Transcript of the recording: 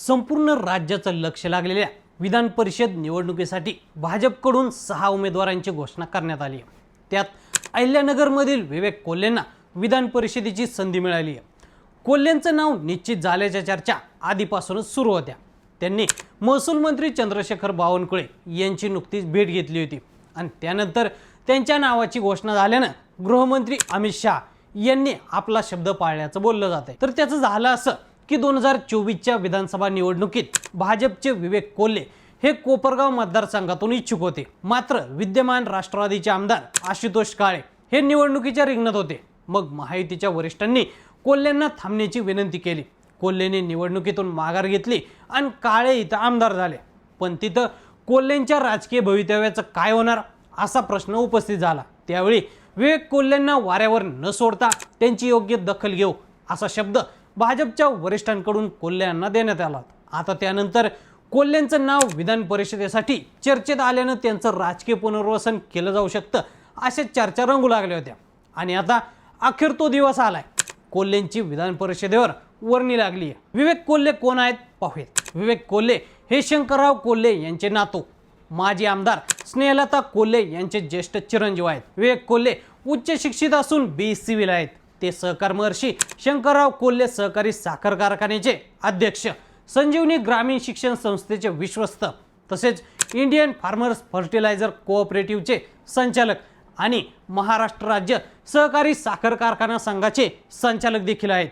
संपूर्ण राज्याचं लक्ष लागलेल्या विधान परिषद निवडणुकीसाठी भाजपकडून 6 उमेदवारांची घोषणा करण्यात आली आहे। त्यात अहिल्यानगरमधील विवेक कोल्हेंना विधान परिषदेची संधी मिळाली आहे। कोल्हेंचं नाव निश्चित झाल्याच्या चर्चा आधीपासूनच सुरू होत्या। त्यांनी महसूल मंत्री चंद्रशेखर बावनकुळे यांची नुकतीच भेट घेतली होती आणि त्यानंतर त्यांच्या नावाची घोषणा झाल्यानं गृहमंत्री अमित शहा यांनी आपला शब्द पाळल्याचं बोललं जात आहे। तर त्याचं झालं असं की 2024च्या विधानसभा निवडणुकीत भाजपचे विवेक कोल्हे हे कोपरगाव मतदारसंघातून इच्छुक होते। मात्र विद्यमान राष्ट्रवादीचे आमदार आशुतोष काळे हे निवडणुकीच्या रिंगणात होते। मग महायुतीच्या वरिष्ठांनी कोल्हेंना थांबण्याची विनंती केली। कोल्हेंनी निवडणुकीतून माघार घेतली आणि काळे इथं आमदार झाले। पण तिथं कोल्हेंच्या राजकीय भवितव्याचं काय होणार असा प्रश्न उपस्थित झाला। त्यावेळी विवेक कोल्हेंना वाऱ्यावर न सोडता त्यांची योग्य दखल घेऊ असा शब्द भाजपच्या वरिष्ठांकडून कोल्हे यांना देण्यात आला। आता त्यानंतर कोल्हेंचं नाव विधान परिषदेसाठी चर्चेत आल्यानं त्यांचं राजकीय पुनर्वसन केलं जाऊ शकतं अशा चर्चा रंगू लागल्या होत्या आणि आता अखेर तो दिवस आलाय। कोल्हेंची विधान परिषदेवर वर्णी लागली आहे। विवेक कोल्हे कोण आहेत पाहूयात। विवेक कोल्हे हे शंकरराव कोल्हे यांचे नातू माजी आमदार स्नेहलता कोल्हे यांचे ज्येष्ठ चिरंजीव आहेत। विवेक कोल्हे उच्च शिक्षित असून बी सिव्हिल आहेत। ते सहकार महर्षी शंकरराव कोल्हे सहकारी साखर कारखान्याचे अध्यक्ष, संजीवनी ग्रामीण शिक्षण संस्थेचे विश्वस्त, तसेच इंडियन फार्मर्स फर्टिलायझर कोऑपरेटिव्हचे संचालक आणि महाराष्ट्र राज्य सहकारी साखर कारखाना संघाचे संचालक देखील आहेत।